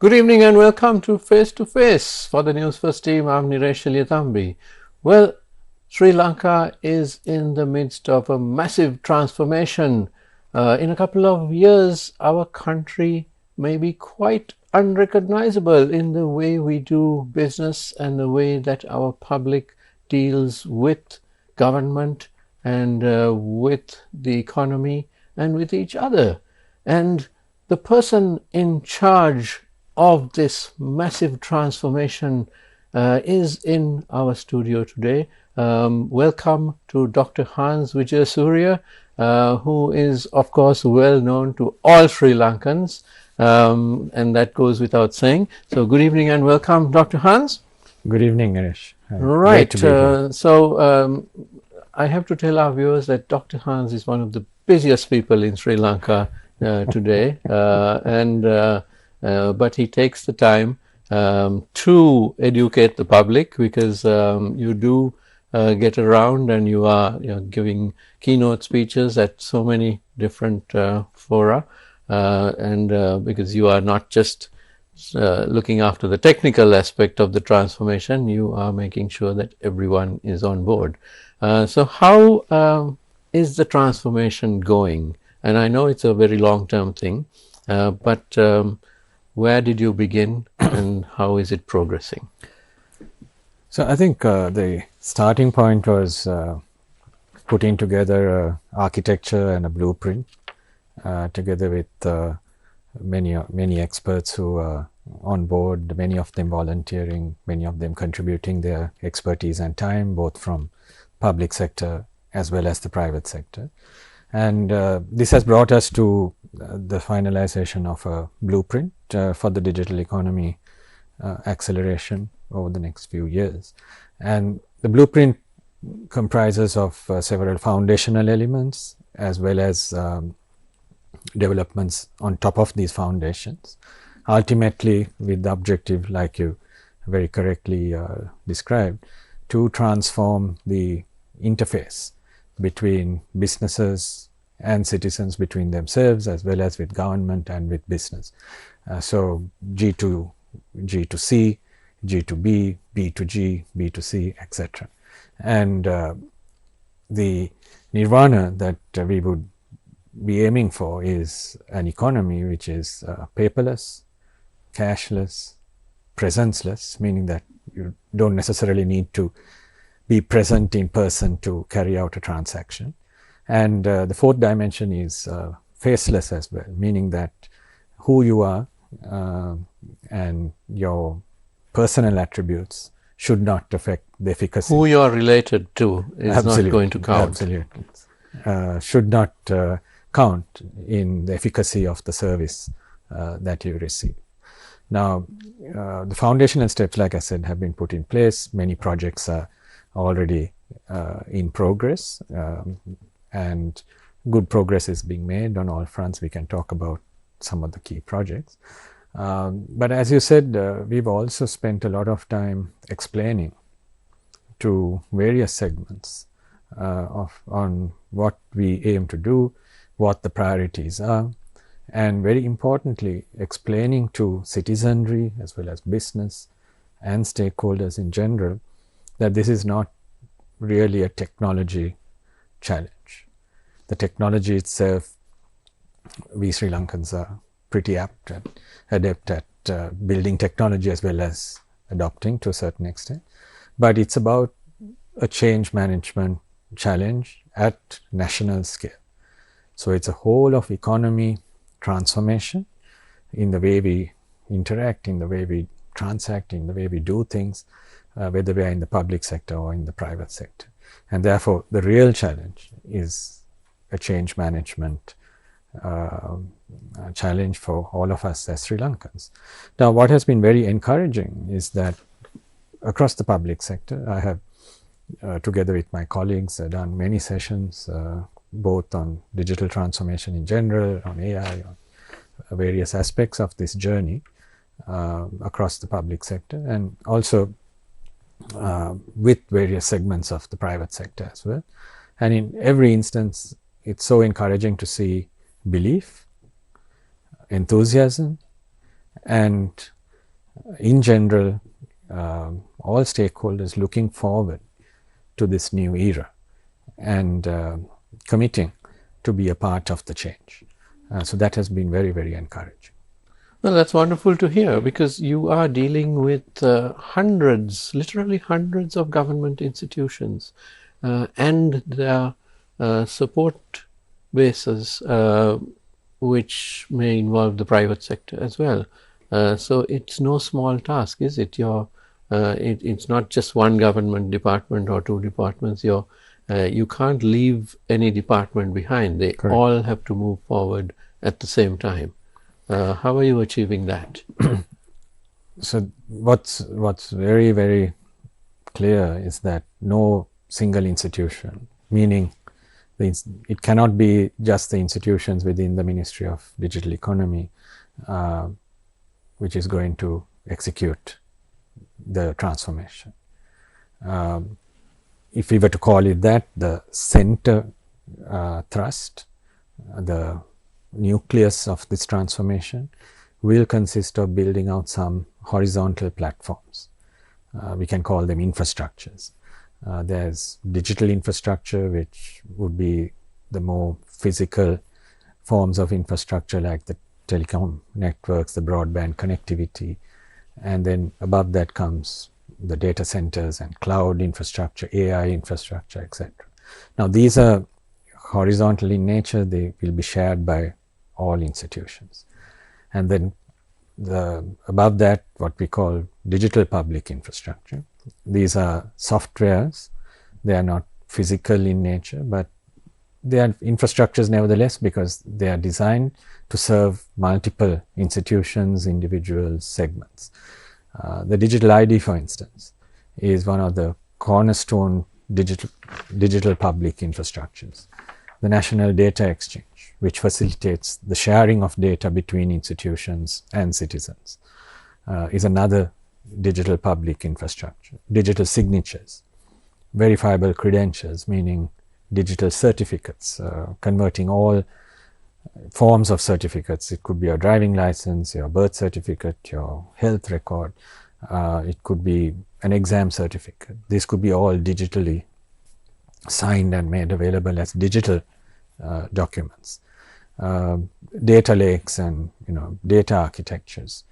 Good evening and welcome to Face to Face. For the Newsfirst team, I'm Nireshaliyatambi. Well, Sri Lanka is in the midst of a massive transformation. In a couple of years, our country may be quite unrecognizable in the way we do business and the way that our public deals with government and with the economy and with each other. And the person in charge of this massive transformation is in our studio today. Welcome to Dr. Hans Wijayasuriya, who is of course well known to all Sri Lankans, and that goes without saying. So good evening and welcome, Dr. Hans. Good evening, Naresh. Right. I have to tell our viewers that Dr. Hans is one of the busiest people in Sri Lanka today, but he takes the time to educate the public, because you do get around and you are giving keynote speeches at so many different fora, and because you are not just looking after the technical aspect of the transformation, you are making sure that everyone is on board. So how is the transformation going? And I know it's a very long-term thing, but where did you begin and how is it progressing? So I think the starting point was putting together architecture and a blueprint together with many experts who are on board, many of them volunteering, many of them contributing their expertise and time, both from public sector as well as the private sector. And this has brought us to the finalization of a blueprint for the digital economy acceleration over the next few years. And the blueprint comprises of several foundational elements as well as developments on top of these foundations, ultimately with the objective, like you very correctly described, to transform the interface between businesses and citizens, between themselves as well as with government and with business. So G2C, G2B, B2G, B2C, etc. And the nirvana that we would be aiming for is an economy which is paperless, cashless, presenceless, meaning that you don't necessarily need to be present in person to carry out a transaction. And the fourth dimension is faceless as well, meaning that who you are and your personal attributes should not affect the efficacy. Who you are related to is not going to count. Absolutely. Should not count in the efficacy of the service that you receive. Now, the foundational steps, like I said, have been put in place. Many projects are already in progress, and good progress is being made on all fronts. We can talk about some of the key projects. But as you said, we've also spent a lot of time explaining to various segments on what we aim to do, what the priorities are, and very importantly, explaining to citizenry as well as business and stakeholders in general that this is not really a technology challenge. The technology itself, we Sri Lankans are pretty adept at building technology as well as adopting to a certain extent. But it's about a change management challenge at national scale. So it's a whole of economy transformation in the way we interact, in the way we transact, in the way we do things, whether we are in the public sector or in the private sector. And therefore, the real challenge is a change management challenge for all of us as Sri Lankans. Now, what has been very encouraging is that across the public sector, I have, together with my colleagues, done many sessions, both on digital transformation in general, on AI, on various aspects of this journey across the public sector, and also with various segments of the private sector as well. And in every instance, it's so encouraging to see belief, enthusiasm, and in general, all stakeholders looking forward to this new era and committing to be a part of the change. So that has been very, very encouraging. Well, that's wonderful to hear, because you are dealing with hundreds, literally hundreds of government institutions and their support bases, which may involve the private sector as well. So it's no small task, is it? It's not just one government department or two departments. You can't leave any department behind. They Correct. all have to move forward at the same time. How are you achieving that? So what's very, very clear is that no single institution, meaning it cannot be just the institutions within the Ministry of Digital Economy, which is going to execute the transformation. If we were to call it that, the center thrust, the nucleus of this transformation will consist of building out some horizontal platforms. We can call them infrastructures. There's digital infrastructure, which would be the more physical forms of infrastructure like the telecom networks, the broadband connectivity, and then above that comes the data centers and cloud infrastructure, AI infrastructure, etc. Now these are horizontal in nature. They will be shared by all institutions. And then above that, what we call digital public infrastructure. These are softwares. They are not physical in nature, but they are infrastructures nevertheless, because they are designed to serve multiple institutions, individuals, segments. The digital ID, for instance, is one of the cornerstone digital public infrastructures. The National Data Exchange, which facilitates the sharing of data between institutions and citizens, is another digital public infrastructure. Digital signatures, verifiable credentials, meaning digital certificates, converting all forms of certificates. It could be your driving license, your birth certificate, your health record. It could be an exam certificate. These could be all digitally signed and made available as digital documents. Data lakes and data architectures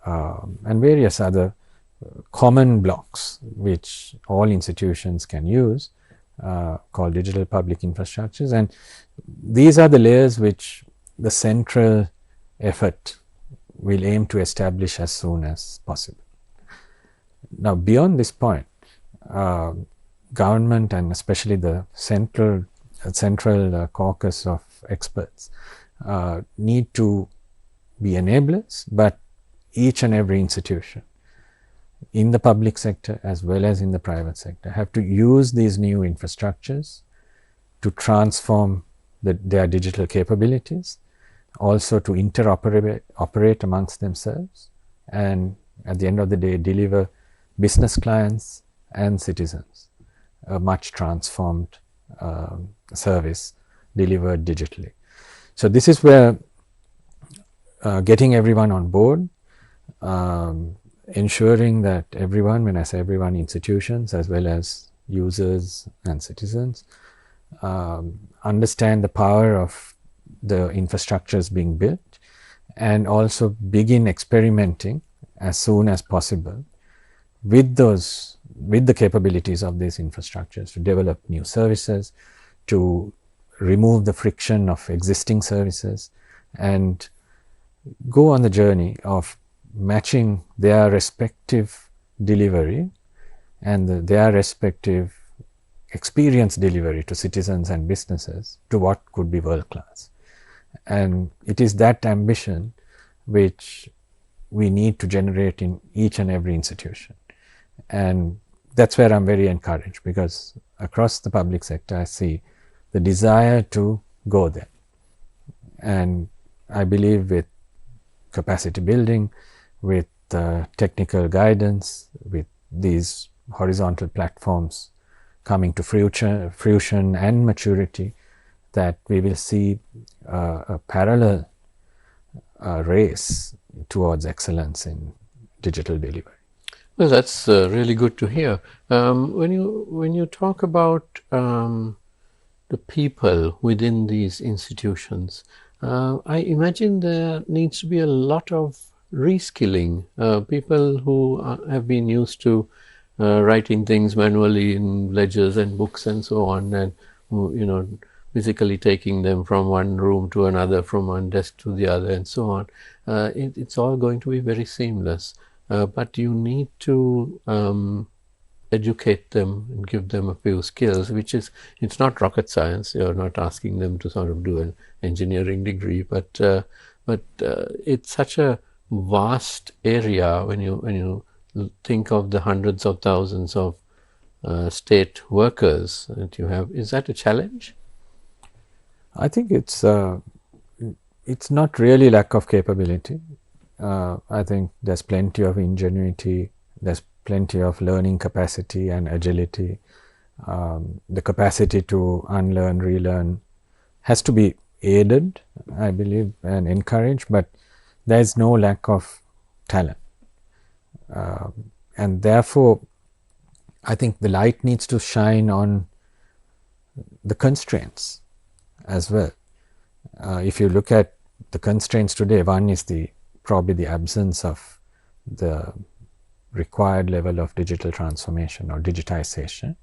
and various other common blocks which all institutions can use, called digital public infrastructures, and these are the layers which the central effort will aim to establish as soon as possible. Now beyond this point, government and especially the central caucus of experts need to be enablers, but each and every institution in the public sector as well as in the private sector have to use these new infrastructures to transform their digital capabilities, also to operate amongst themselves, and at the end of the day deliver business clients and citizens a much transformed service delivered digitally. So this is where getting everyone on board, ensuring that everyone, when I say everyone, institutions as well as users and citizens, understand the power of the infrastructures being built, and also begin experimenting as soon as possible with the capabilities of these infrastructures to develop new services, to remove the friction of existing services, and go on the journey of matching their respective delivery and their respective experience delivery to citizens and businesses to what could be world class. And it is that ambition which we need to generate in each and every institution. And that's where I'm very encouraged, because across the public sector I see the desire to go there. And I believe with capacity building, with technical guidance, with these horizontal platforms coming to fruition and maturity, that we will see a parallel race towards excellence in digital delivery. Well, that's really good to hear. When you talk about the people within these institutions, I imagine there needs to be a lot of reskilling. People who have been used to writing things manually in ledgers and books and so on, and physically taking them from one room to another, from one desk to the other, and so on. It's all going to be very seamless. But you need to educate them and give them a few skills, it's not rocket science. You're not asking them to sort of do an engineering degree, but it's such a vast area when you think of the hundreds of thousands of state workers that you have. Is that a challenge? I think it's not really lack of capability. I think there's plenty of ingenuity, there's plenty of learning capacity and agility. The capacity to unlearn, relearn has to be aided, I believe, and encouraged, but there is no lack of talent. And therefore, I think the light needs to shine on the constraints as well. If you look at the constraints today, one is probably the absence of the required level of digital transformation or digitization.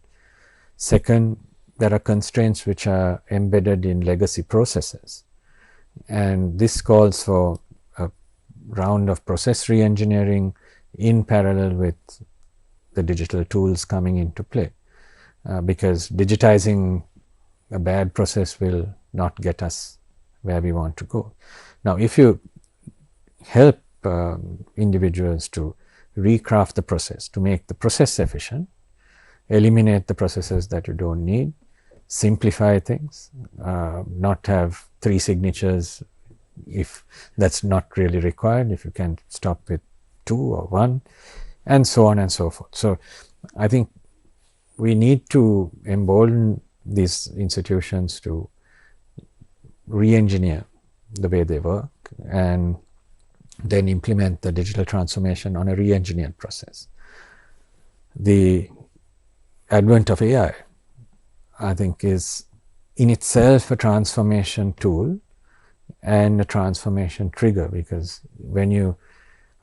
Second, there are constraints which are embedded in legacy processes, and this calls for a round of process re-engineering in parallel with the digital tools coming into play, because digitizing a bad process will not get us where we want to go. Now, if you help individuals to recraft the process, to make the process efficient, eliminate the processes that you don't need, simplify things, not have 3 signatures if that's not really required, if you can stop with 2 or 1, and so on and so forth. So, I think we need to embolden these institutions to re-engineer the way they work and then implement the digital transformation on a re-engineered process. The advent of AI, I think, is in itself a transformation tool and a transformation trigger, because when you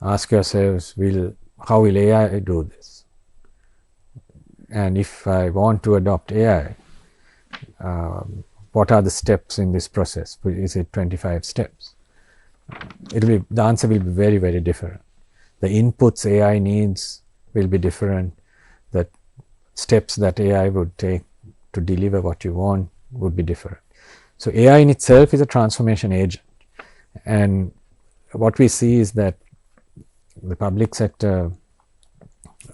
ask yourselves, how will AI do this? And if I want to adopt AI, what are the steps in this process? Is it 25 steps? The answer will be very, very different. The inputs AI needs will be different. The steps that AI would take to deliver what you want would be different. So, AI in itself is a transformation agent, and what we see is that the public sector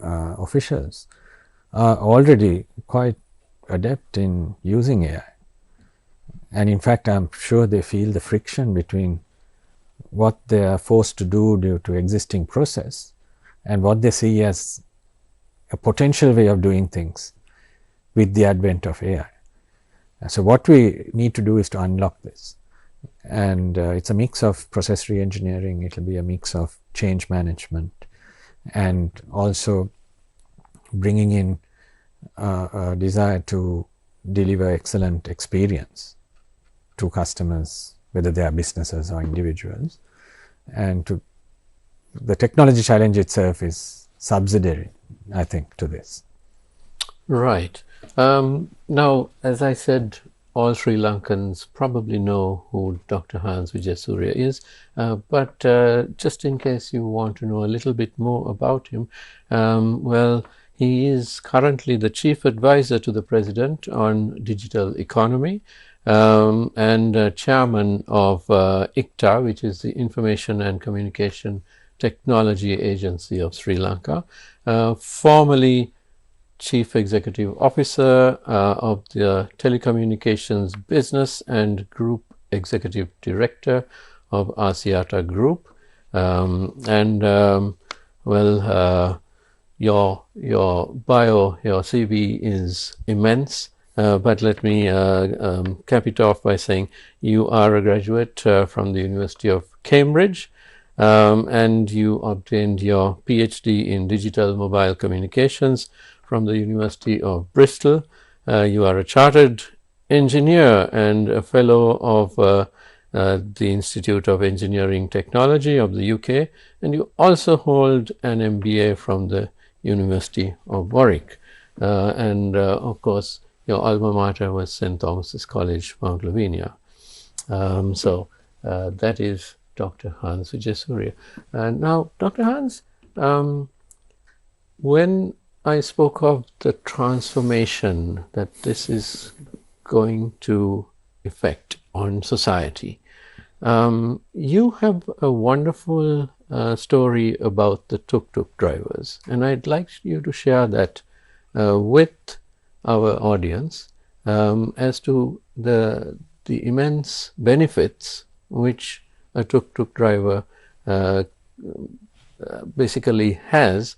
officials are already quite adept in using AI, and in fact, I'm sure they feel the friction between what they are forced to do due to existing process and what they see as a potential way of doing things with the advent of AI. So, what we need to do is to unlock this, and it's a mix of process re-engineering, it will be a mix of change management, and also bringing in a desire to deliver excellent experience to customers, whether they are businesses or individuals. And the technology challenge itself is subsidiary, I think, to this. Right. Now, as I said, all Sri Lankans probably know who Dr. Hans Wijayasuriya is, but just in case you want to know a little bit more about him, well, he is currently the Chief Advisor to the President on Digital Economy, and Chairman of ICTA, which is the Information and Communication Technology Agency of Sri Lanka, formerly Chief Executive Officer of the Telecommunications Business and Group Executive Director of Asiata Group, your bio, your CV is immense, but let me cap it off by saying you are a graduate from the University of Cambridge, and you obtained your PhD in Digital Mobile Communications from the University of Bristol. You are a chartered engineer and a fellow of the Institute of Engineering Technology of the UK, and you also hold an MBA from the University of Warwick. And of course, your alma mater was St. Thomas's College, Mount Lavinia. So that is Dr. Hans Wijayasuriya. Now, Dr. Hans, when I spoke of the transformation that this is going to effect on society, you have a wonderful story about the tuk-tuk drivers, and I'd like you to share that with our audience as to the immense benefits which a tuk-tuk driver basically has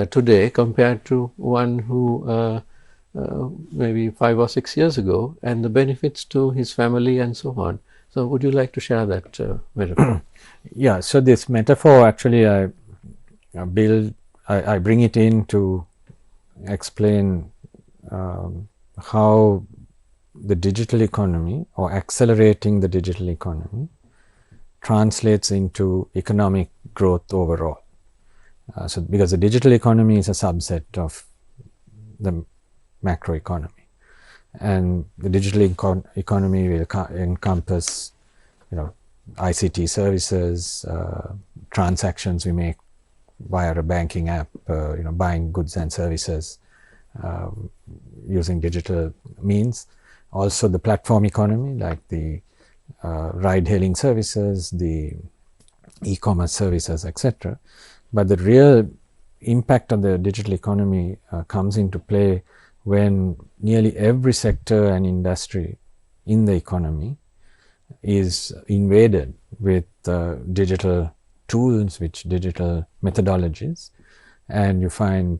today compared to one who maybe 5 or 6 years ago, and the benefits to his family and so on. So would you like to share that metaphor? Yeah, so this metaphor actually I bring it in to explain how the digital economy, or accelerating the digital economy, translates into economic growth overall. So because the digital economy is a subset of the macroeconomy, and the digital economy will encompass, ICT services, transactions we make via a banking app, buying goods and services using digital means. Also the platform economy, like the ride-hailing services, the e-commerce services, etc. But the real impact of the digital economy comes into play when nearly every sector and industry in the economy is invaded with digital tools, with digital methodologies, and you find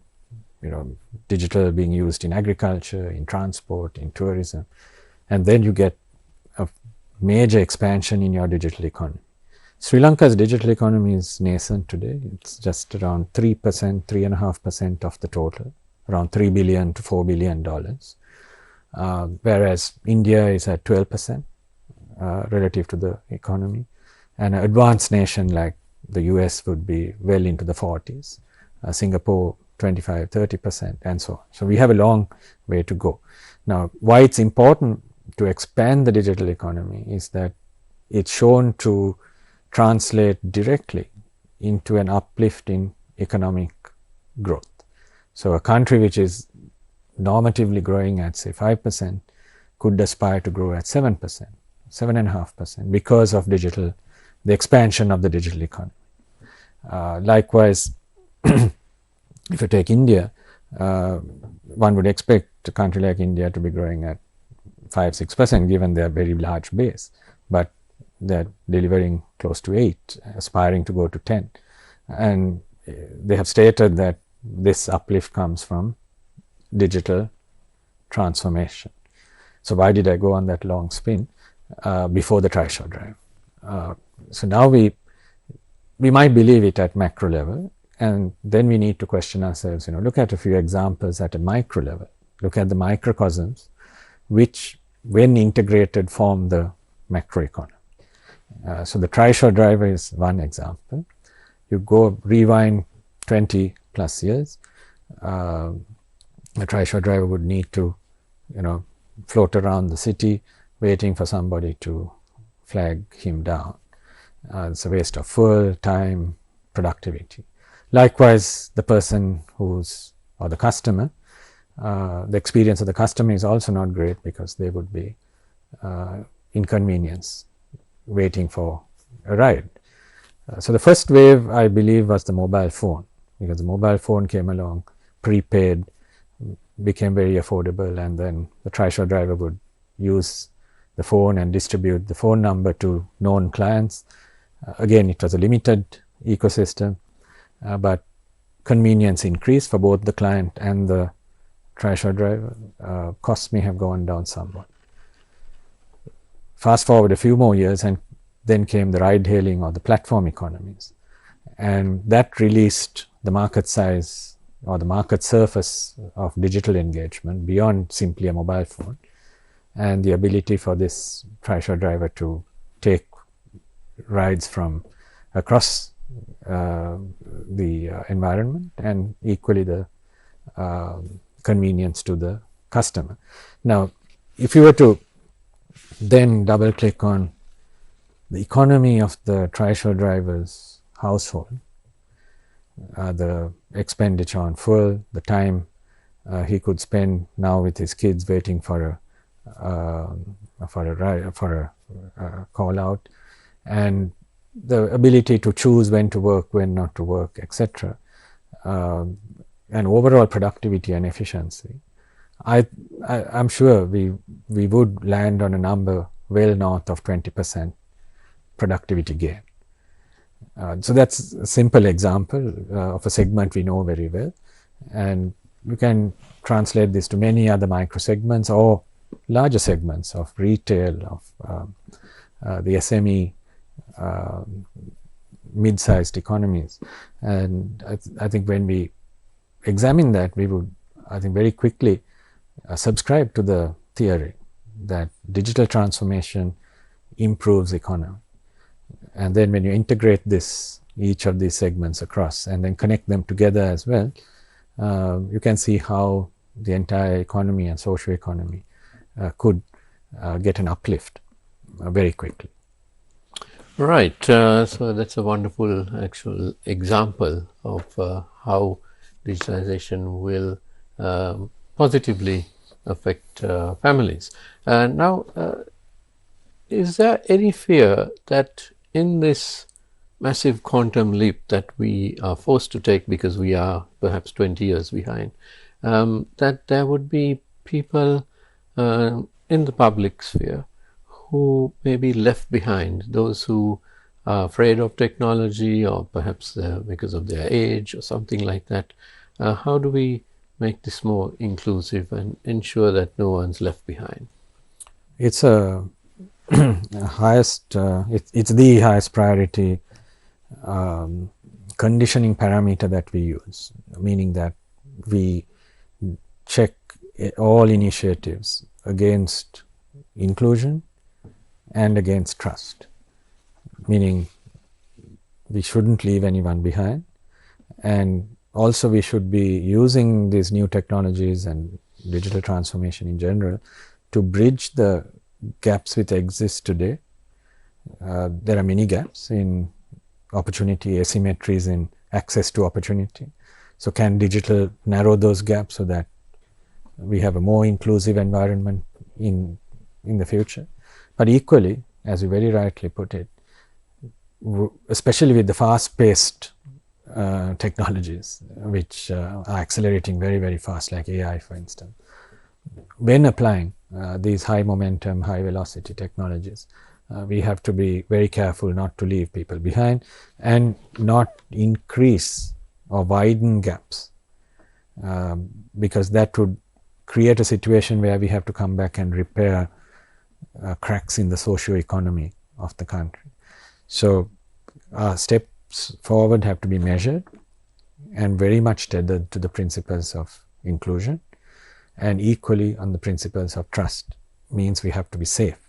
digital being used in agriculture, in transport, in tourism, and then you get a major expansion in your digital economy. Sri Lanka's digital economy is nascent today. It's just around 3%, 3.5% of the total, around $3 billion to $4 billion, whereas India is at 12% relative to the economy, and an advanced nation like the US would be well into the 40s, Singapore 25, 30%, and so on. So we have a long way to go. Now, why it's important to expand the digital economy is that it's shown to translate directly into an uplift in economic growth. So a country which is normatively growing at say 5% could aspire to grow at 7%, 7.5% because of the expansion of the digital economy. Likewise, if you take India, one would expect a country like India to be growing at 5-6% given their very large base, but they're delivering close to 8, aspiring to go to 10. And they have stated that this uplift comes from digital transformation. So why did I go on that long spin before the trishaw drive? So now we might believe it at macro level, and then we need to question ourselves, look at a few examples at a micro level, look at the microcosms which when integrated form the macroeconomy. So the trishaw driver is one example. You go rewind 20 plus years, a trishaw driver would need to float around the city waiting for somebody to flag him down. It's a waste of fuel, time, productivity. Likewise, the person or the customer, the experience of the customer is also not great because they would be inconvenienced waiting for a ride. So the first wave, I believe, was the mobile phone, because the mobile phone came along, prepaid, became very affordable, and then the trishaw driver would use the phone and distribute the phone number to known clients. Again, it was a limited ecosystem, but convenience increased for both the client and the trishaw driver. Costs may have gone down somewhat. Fast forward a few more years and then came the ride hailing or the platform economies, and that released the market size or the market surface of digital engagement beyond simply a mobile phone, and the ability for this trishaw driver to take rides from across the environment, and equally the convenience to the customer. Now, if you were to then double click on the economy of the trishaw driver's household, the expenditure on fuel, the time he could spend now with his kids waiting for a call out, and the ability to choose when to work, when not to work, etc., and overall productivity and efficiency, I'm sure we would land on a number well north of 20% productivity gain. So that's a simple example of a segment we know very well, and you can translate this to many other micro segments or larger segments of retail, of the SME, mid-sized economies. And I think when we examine that, we would, I think, very quickly subscribe to the theory that digital transformation improves economy. And then when you integrate this, each of these segments across, and then connect them together as well, you can see how the entire economy and socio-economy could get an uplift very quickly. Right. So that's a wonderful actual example of how digitalization will positively affect families. Now, is there any fear that in this massive quantum leap that we are forced to take because we are perhaps 20 years behind, that there would be people in the public sphere who may be left behind, those who are afraid of technology, or perhaps because of their age or something like that? How do we make this more inclusive and ensure that no one's left behind? It's a highest, it's the highest priority conditioning parameter that we use, meaning that we check all initiatives against inclusion and against trust, meaning we shouldn't leave anyone behind, and also we should be using these new technologies and digital transformation in general to bridge the gaps which exist today. There are many gaps in opportunity, asymmetries in access to opportunity. So can digital narrow those gaps so that we have a more inclusive environment in the future? But equally, as you very rightly put it, especially with the fast-paced technologies which are accelerating very, very fast, like AI, for instance, when applying these high momentum, high velocity technologies, we have to be very careful not to leave people behind and not increase or widen gaps, because that would create a situation where we have to come back and repair cracks in the socio-economy of the country. So steps forward have to be measured and very much tethered to the principles of inclusion, and equally on the principles of trust. Means we have to be safe,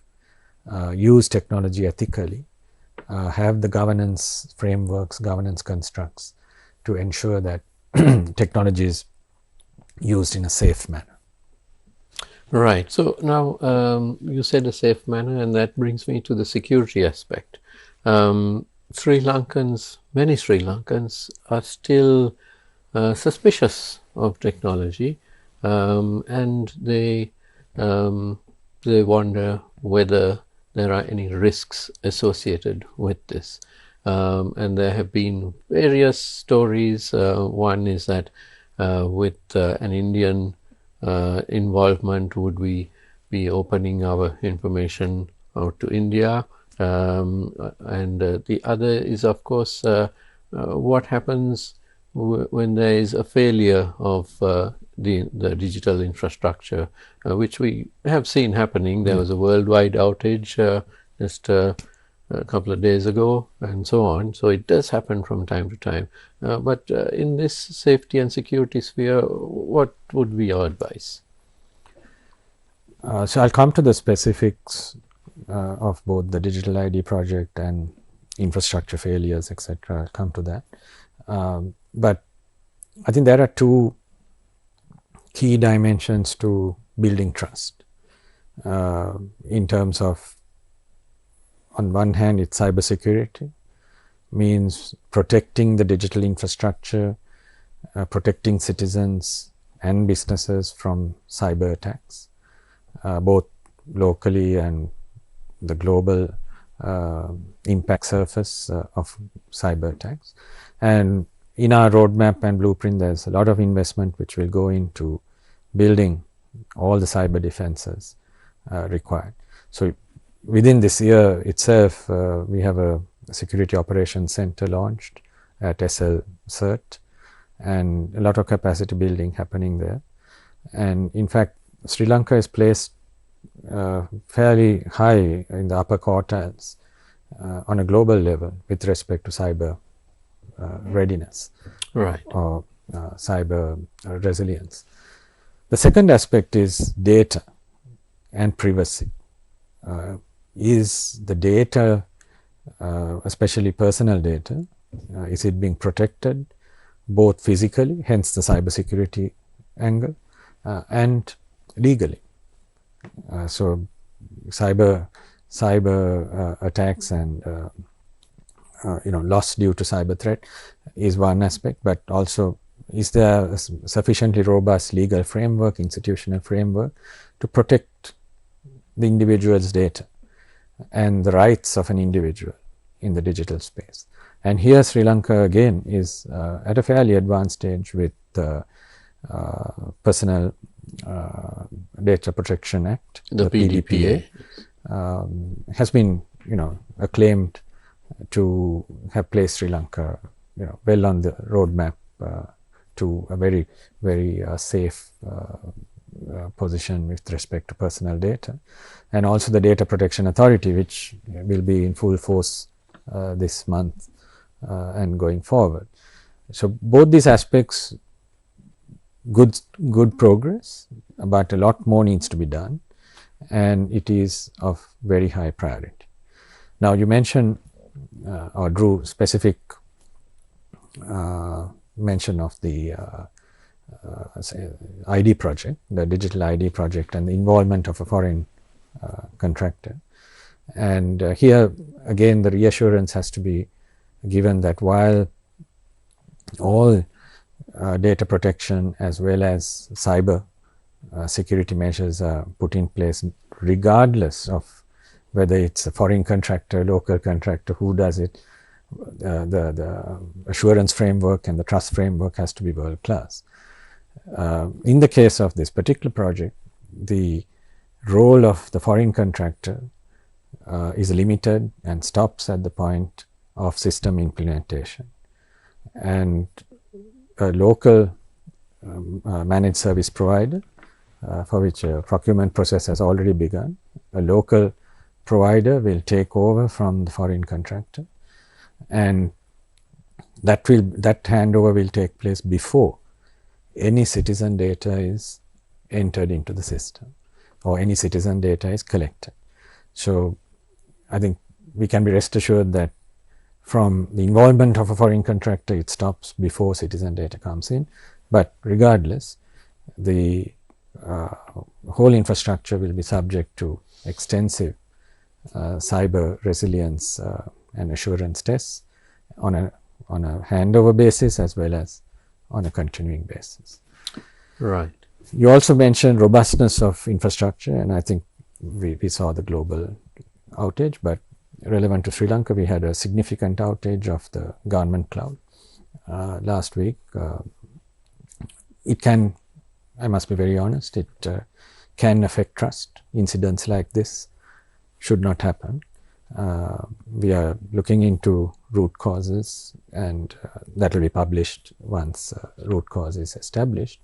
use technology ethically, have the governance frameworks, governance constructs to ensure that technology is used in a safe manner. Right. So now you said a safe manner, and that brings me to the security aspect. Sri Lankans, many Sri Lankans are still suspicious of technology, and they wonder whether there are any risks associated with this. And there have been various stories. One is that with an Indian involvement, would we be opening our information out to India? And the other is, of course, what happens when there is a failure of the digital infrastructure, which we have seen happening. There was a worldwide outage just a couple of days ago, and so on. So it does happen from time to time. But in this safety and security sphere, what would be your advice? So I'll come to the specifics of both the digital ID project and infrastructure failures, etc. I'll come to that. But I think there are two key dimensions to building trust in terms of, on one hand, it's cybersecurity, means protecting the digital infrastructure, protecting citizens and businesses from cyber attacks, both locally and the global impact surface of cyber attacks. And in our roadmap and blueprint, there's a lot of investment which will go into building all the cyber defenses required. So within this year itself, we have a security operations center launched at SL CERT, and a lot of capacity building happening there. And in fact, Sri Lanka is placed fairly high in the upper quartiles on a global level with respect to cyber readiness, right, or cyber resilience. The second aspect is data and privacy. Is the data, especially personal data, is it being protected both physically, hence the cybersecurity angle, and legally? So cyber attacks and loss due to cyber threat is one aspect, but also is there a sufficiently robust legal framework, institutional framework to protect the individual's data and the rights of an individual in the digital space. And here Sri Lanka again is at a fairly advanced stage with the Personal Data Protection Act, the PDPA, has been acclaimed to have placed Sri Lanka well on the roadmap to a very, very safe position with respect to personal data, and also the Data Protection Authority, which will be in full force this month and going forward. So both these aspects, good progress, but a lot more needs to be done, and it is of very high priority. Now you mentioned or drew specific mention of the ID project, the digital ID project, and the involvement of a foreign contractor. And here again the reassurance has to be given that while all data protection as well as cyber security measures are put in place, regardless of whether it's a foreign contractor, local contractor, who does it, the assurance framework and the trust framework has to be world class. In the case of this particular project, the role of the foreign contractor is limited and stops at the point of system implementation, and a local managed service provider for which a procurement process has already begun, a local provider will take over from the foreign contractor, and that handover will take place before any citizen data is entered into the system or any citizen data is collected. So I think we can be rest assured that from the involvement of a foreign contractor, it stops before citizen data comes in, but regardless, the whole infrastructure will be subject to extensive cyber resilience and assurance tests on a handover basis as well as on a continuing basis. Right. You also mentioned robustness of infrastructure, and I think we saw the global outage, but relevant to Sri Lanka, we had a significant outage of the government cloud last week. It can, I must be very honest, it can affect trust. Incidents like this should not happen. We are looking into root causes, and that will be published once root cause is established.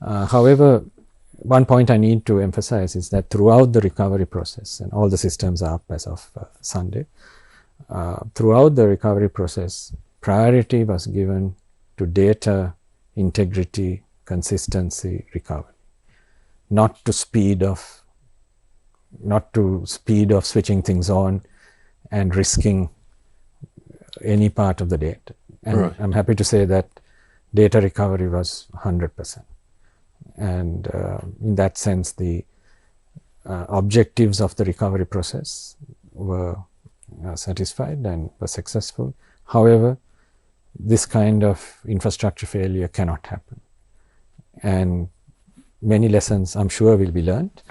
However, one point I need to emphasize is that throughout the recovery process, and all the systems are up as of Sunday, throughout the recovery process, priority was given to data integrity, consistency, recovery, not to speed of switching things on and risking any part of the data. And Right. I'm happy to say that data recovery was 100%. And in that sense, the objectives of the recovery process were satisfied and were successful. However, this kind of infrastructure failure cannot happen. And many lessons, I'm sure, will be learned,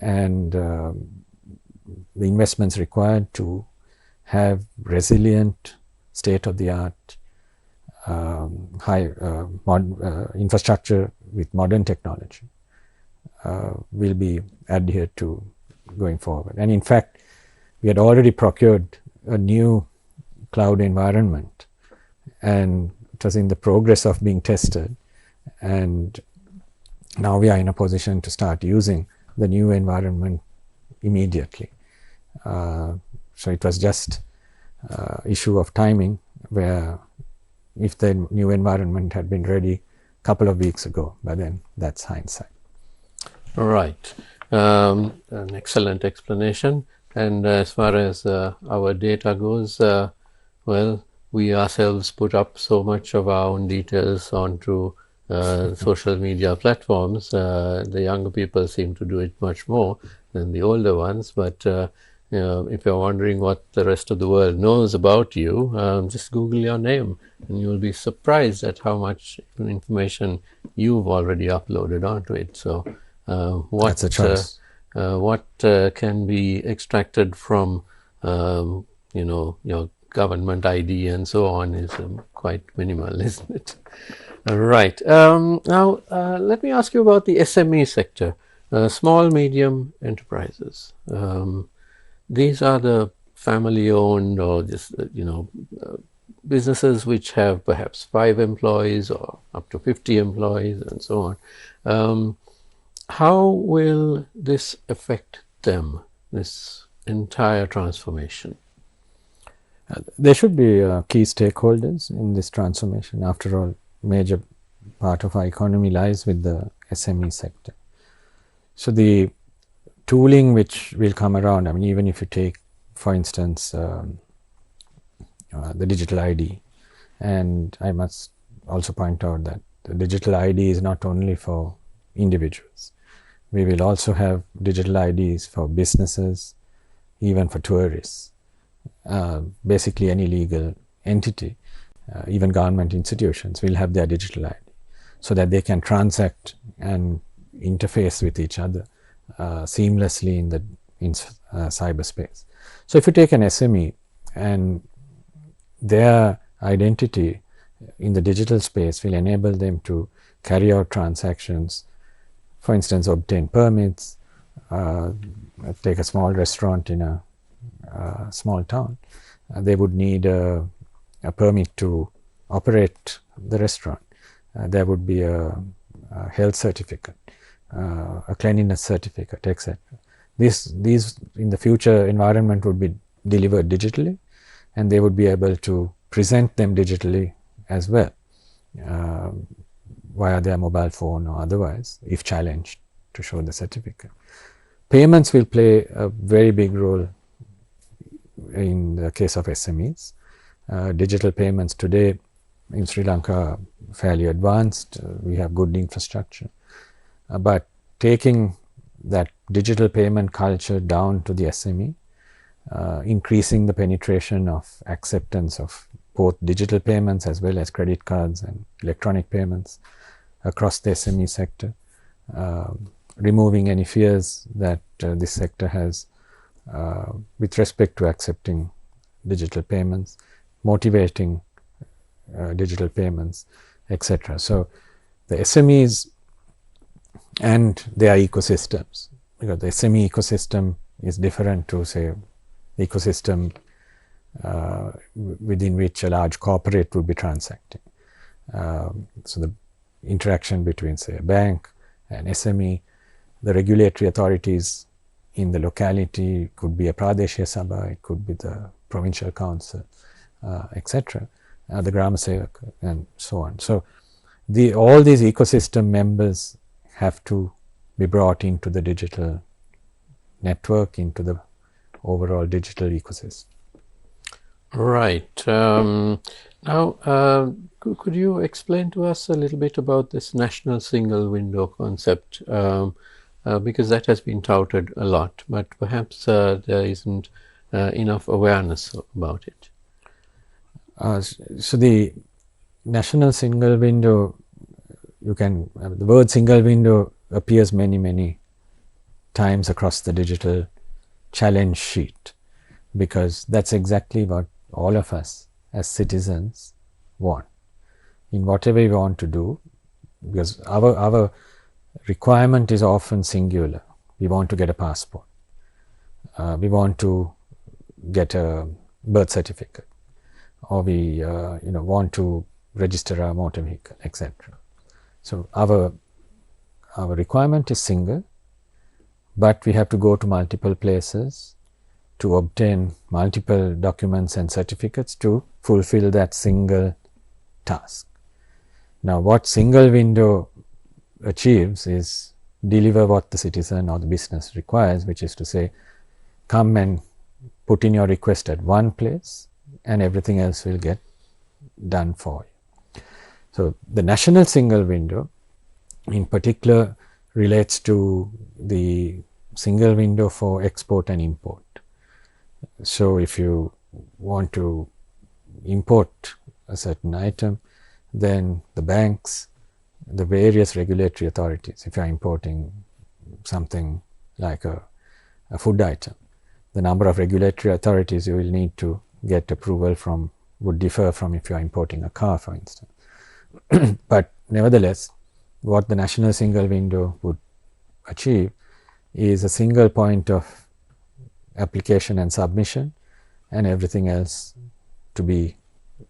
and the investments required to have resilient, state-of-the-art infrastructure with modern technology will be adhered to going forward. And in fact, we had already procured a new cloud environment, and it was in the progress of being tested, and now we are in a position to start using the new environment immediately. So it was just issue of timing, where if the new environment had been ready a couple of weeks ago, but then that's hindsight. Right. An excellent explanation. And as far as our data goes, well, we ourselves put up so much of our own details onto social media platforms. The younger people seem to do it much more than the older ones, but if you're wondering what the rest of the world knows about you, just Google your name and you'll be surprised at how much information you've already uploaded onto it. So That's a choice. what can be extracted from your government ID and so on is quite minimal, isn't it? Right. Now, let me ask you about the SME sector, small, medium enterprises. These are the family-owned or just, businesses which have perhaps 5 employees or up to 50 employees and so on. How will this affect them, this entire transformation? There should be key stakeholders in this transformation. After all, major part of our economy lies with the SME sector. So the tooling which will come around, I mean, even if you take, for instance, the digital ID, and I must also point out that the digital ID is not only for individuals. We will also have digital IDs for businesses, even for tourists, basically any legal entity, even government institutions will have their digital ID, so that they can transact and interface with each other seamlessly in cyberspace. So if you take an SME and their identity in the digital space will enable them to carry out transactions, for instance, obtain permits, take a small restaurant in a small town, they would need a permit to operate the restaurant. There would be a health certificate, a cleanliness certificate, etc. These in the future environment would be delivered digitally, and they would be able to present them digitally as well, via their mobile phone or otherwise, if challenged to show the certificate. Payments will play a very big role in the case of SMEs. Digital payments today in Sri Lanka are fairly advanced. We have good infrastructure. But taking that digital payment culture down to the SME, increasing the penetration of acceptance of both digital payments as well as credit cards and electronic payments across the SME sector, removing any fears that this sector has with respect to accepting digital payments, motivating digital payments, etc. So the SMEs and their ecosystems, because the SME ecosystem is different to, say, the ecosystem within which a large corporate would be transacting. So the interaction between, say, a bank and SME, the regulatory authorities in the locality, could be a Pradeshya Sabha, it could be the provincial council, etc., the Grama Sevaka, and so on. So, all these ecosystem members have to be brought into the digital network, into the overall digital ecosystem. Right. Now, could you explain to us a little bit about this national single window concept? Because that has been touted a lot, but perhaps there isn't enough awareness about it. So, the national single window, the word single window appears many times across the digital challenge sheet, because that's exactly what all of us as citizens want in whatever we want to do, because our requirement is often singular. We want to get a passport, we want to get a birth certificate, or we want to register our motor vehicle, etc. So, our requirement is single, but we have to go to multiple places to obtain multiple documents and certificates to fulfill that single task. Now, what single window achieves is deliver what the citizen or the business requires, which is to say, come and put in your request at one place and everything else will get done for you. So, the national single window in particular relates to the single window for export and import. So, if you want to import a certain item, then the banks, the various regulatory authorities, if you are importing something like a food item, the number of regulatory authorities you will need to get approval from would differ from if you are importing a car, for instance. But nevertheless, what the national single window would achieve is a single point of application and submission, and everything else to be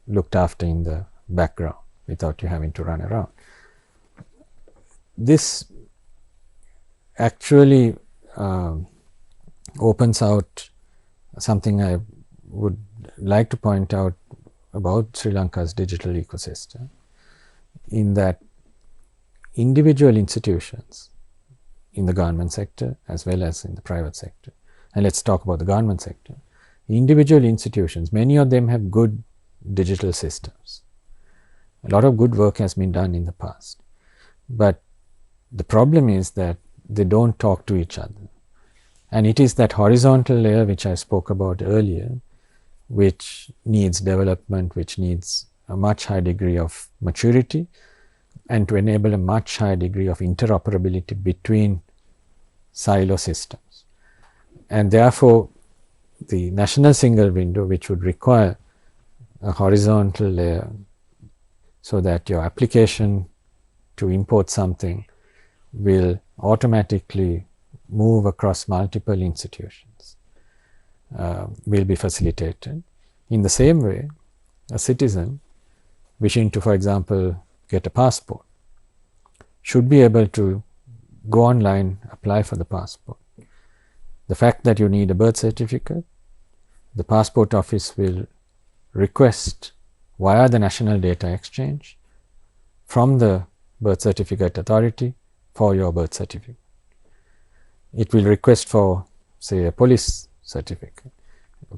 looked after in the background without you having to run around. This actually opens out something I would like to point out about Sri Lanka's digital ecosystem, in that individual institutions in the government sector as well as in the private sector, and let's talk about the government sector, individual institutions, many of them have good digital systems. A lot of good work has been done in the past, but the problem is that they don't talk to each other, and it is that horizontal layer which I spoke about earlier, which needs development, which needs a much higher degree of maturity, and to enable a much higher degree of interoperability between silo systems. And therefore, the national single window, which would require a horizontal layer so that your application to import something will automatically move across multiple institutions, will be facilitated. In the same way, a citizen wishing to, for example, get a passport should be able to go online, apply for the passport. The fact that you need a birth certificate, the passport office will request via the National Data Exchange from the birth certificate authority for your birth certificate. It will request for, say, a police certificate,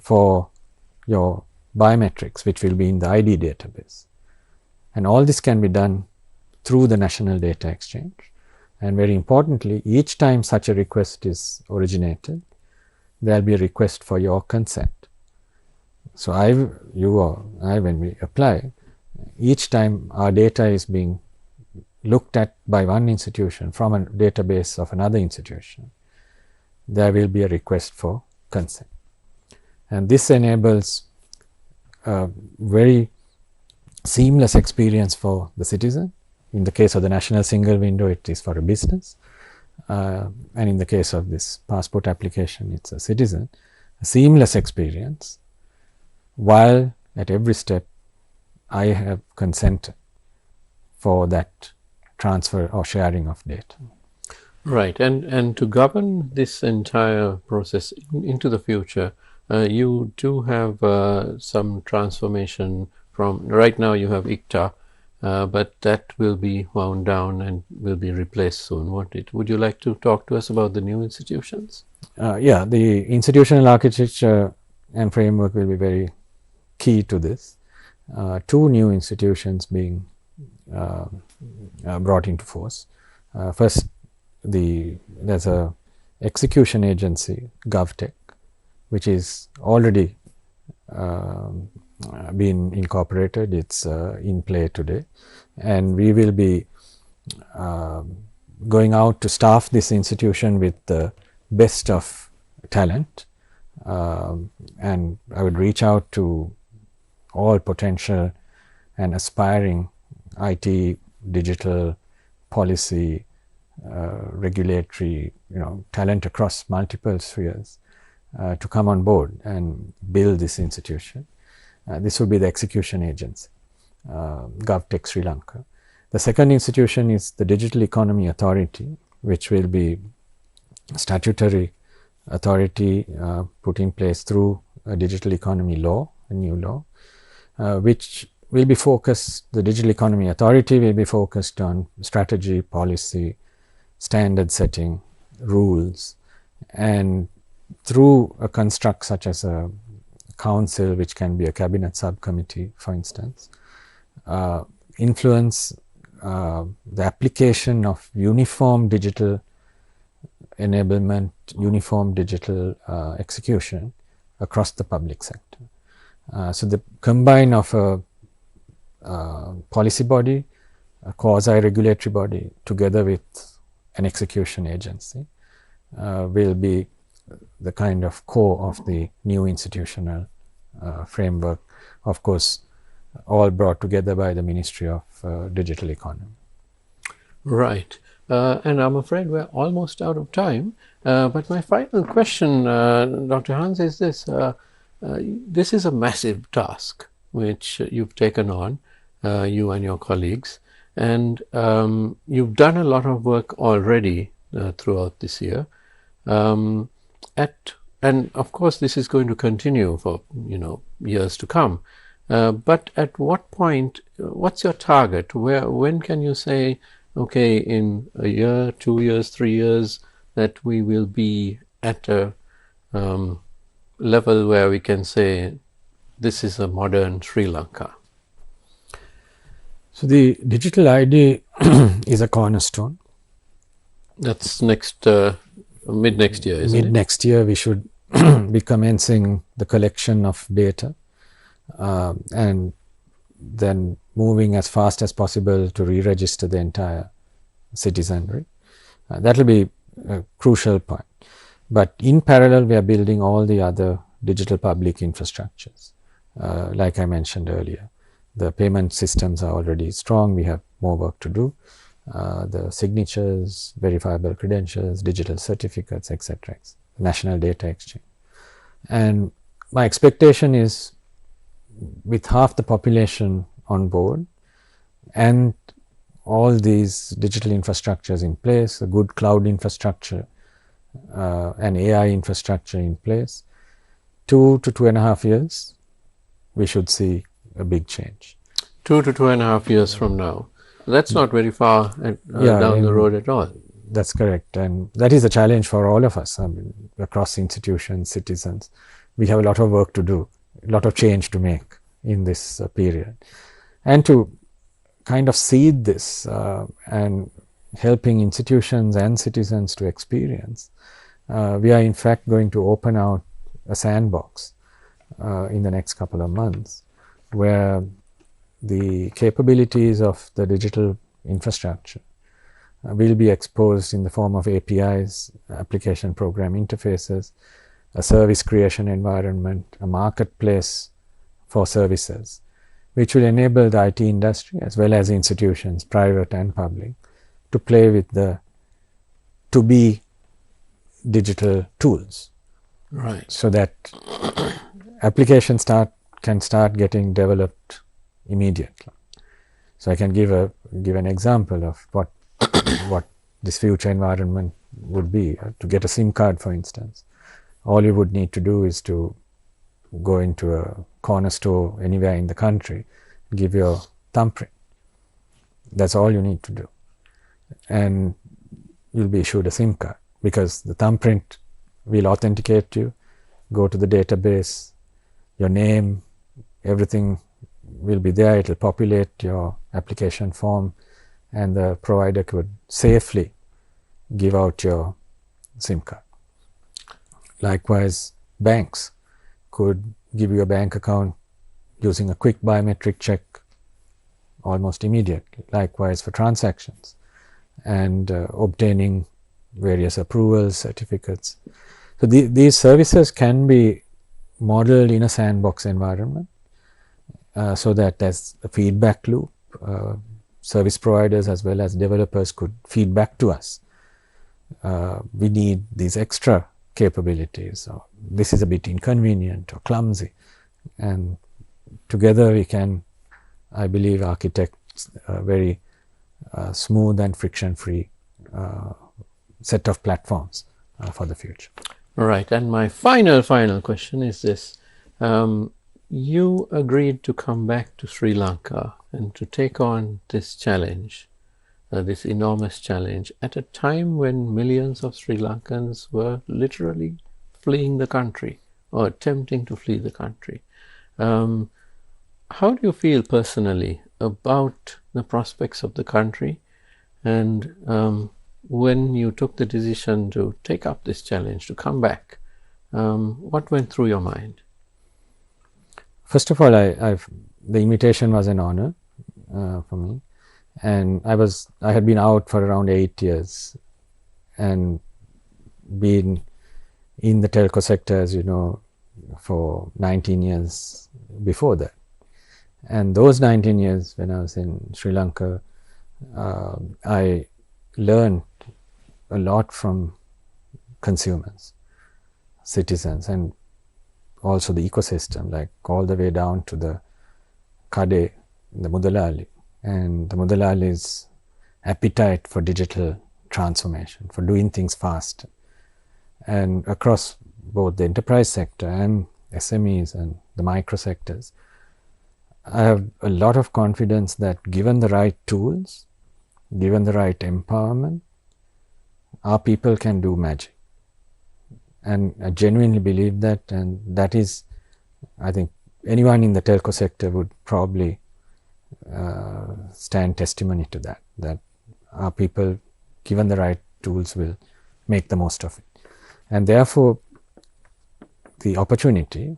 for your biometrics, which will be in the ID database. And all this can be done through the National Data Exchange. And very importantly, each time such a request is originated, there will be a request for your consent. So, you or I, when we apply, each time our data is being looked at by one institution from a database of another institution, there will be a request for consent. And this enables a very seamless experience for the citizen. In the case of the national single window, it is for a business, and in the case of this passport application, it's a citizen. A seamless experience, while at every step I have consented for that transfer or sharing of data. Right, and to govern this entire process into the future, you do have some transformation from right now. You have ICTA, but that will be wound down and will be replaced soon, won't it? Would you like to talk to us about the new institutions? Yeah, the institutional architecture and framework will be very key to this. Two new institutions being brought into force. First, there's a execution agency, GovTech, which is already been incorporated. It's in play today, and we will be going out to staff this institution with the best of talent, and I would reach out to all potential and aspiring IT, digital, policy, regulatory, talent across multiple spheres to come on board and build this institution. This will be the execution agency, GovTech Sri Lanka. The second institution is the Digital Economy Authority, which will be a statutory authority put in place through a digital economy law, a new law, which will be focused, the Digital Economy Authority will be focused on strategy, policy, standard setting, rules, and through a construct such as a council, which can be a cabinet subcommittee, for instance, influence the application of uniform digital enablement, uniform digital execution across the public sector. So the combine of a policy body, a quasi-regulatory body, together with an execution agency, will be the kind of core of the new institutional framework, of course, all brought together by the Ministry of Digital Economy. Right. And I'm afraid we're almost out of time. But my final question, Dr. Hans, is this. This is a massive task which you've taken on, you and your colleagues, and you've done a lot of work already throughout this year. And of course, this is going to continue for years to come. But at what point, what's your target? When can you say, okay, in a year, 2 years, 3 years, that we will be at a level where we can say this is a modern Sri Lanka? So the digital ID is a cornerstone. That's next mid next year, isn't it? Mid next year, we should be commencing the collection of data, and then moving as fast as possible to re-register the entire citizenry. That will be a crucial point. But in parallel, we are building all the other digital public infrastructures. Like I mentioned earlier, the payment systems are already strong. We have more work to do. The signatures, verifiable credentials, digital certificates, etc. National data exchange. And my expectation is, with half the population on board and all these digital infrastructures in place, a good cloud infrastructure and AI infrastructure in place, 2 to 2.5 years, we should see a big change. 2 to 2.5 years from now. That's not very far down the road at all. That's correct. And that is a challenge for all of us, across institutions, citizens. We have a lot of work to do, a lot of change to make in this period. And to kind of seed this and helping institutions and citizens to experience, we are in fact going to open out a sandbox in the next couple of months, where the capabilities of the digital infrastructure will be exposed in the form of APIs, application program interfaces, a service creation environment, a marketplace for services, which will enable the IT industry as well as institutions, private and public, to play with the to-be digital tools. Right. So that applications can start getting developed immediately. So I can give an example of what this future environment would be. To get a SIM card, for instance, all you would need to do is to go into a corner store anywhere in the country, give your thumbprint. That's all you need to do. And you'll be issued a SIM card, because the thumbprint will authenticate you, go to the database, your name, everything will be there. It will populate your application form, and the provider could safely give out your SIM card. Likewise, banks could give you a bank account using a quick biometric check almost immediately. Likewise for transactions and obtaining various approvals, certificates. So these services can be modeled in a sandbox environment, so that as a feedback loop, service providers as well as developers could feedback to us. We need these extra capabilities, or this is a bit inconvenient or clumsy, and together we can, I believe, architect a very smooth and friction-free set of platforms for the future. Right, and my final question is this. You agreed to come back to Sri Lanka and to take on this challenge, this enormous challenge, at a time when millions of Sri Lankans were literally fleeing the country or attempting to flee the country. How do you feel personally about the prospects of the country, and when you took the decision to take up this challenge, to come back, what went through your mind? First of all, the invitation was an honor for me, and I had been out for around 8 years and been in the telco sector, as you know, for 19 years before that. And those 19 years when I was in Sri Lanka, I learned a lot from consumers, citizens, and also the ecosystem, like all the way down to the Kade, the Mudalali, and the Mudalali's appetite for digital transformation, for doing things fast. And across both the enterprise sector and SMEs and the micro sectors, I have a lot of confidence that given the right tools, given the right empowerment, our people can do magic. And I genuinely believe that, and that is, I think, anyone in the telco sector would probably stand testimony to that, that our people, given the right tools, will make the most of it. And therefore, the opportunity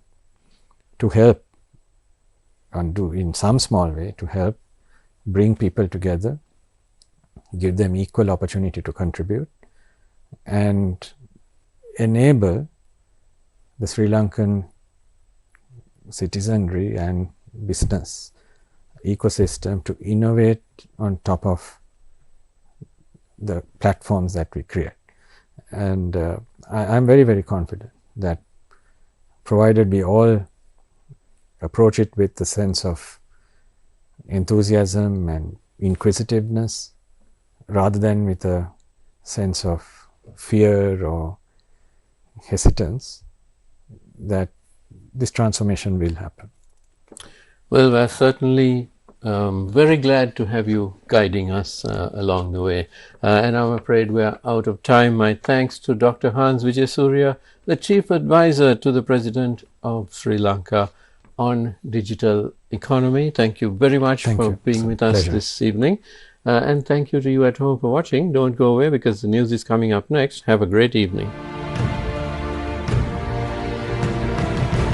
to help and do in some small way to help bring people together, give them equal opportunity to contribute, and enable the Sri Lankan citizenry and business ecosystem to innovate on top of the platforms that we create. And I'm very, very confident that provided we all approach it with a sense of enthusiasm and inquisitiveness rather than with a sense of fear or hesitance, that this transformation will happen. Well, we're certainly very glad to have you guiding us along the way. And I'm afraid we're out of time. My thanks to Dr. Hans Wijayasuriya, the Chief Advisor to the President of Sri Lanka on digital economy. Thank you very much for being with us this evening. And thank you to you at home for watching. Don't go away because the news is coming up next. Have a great evening.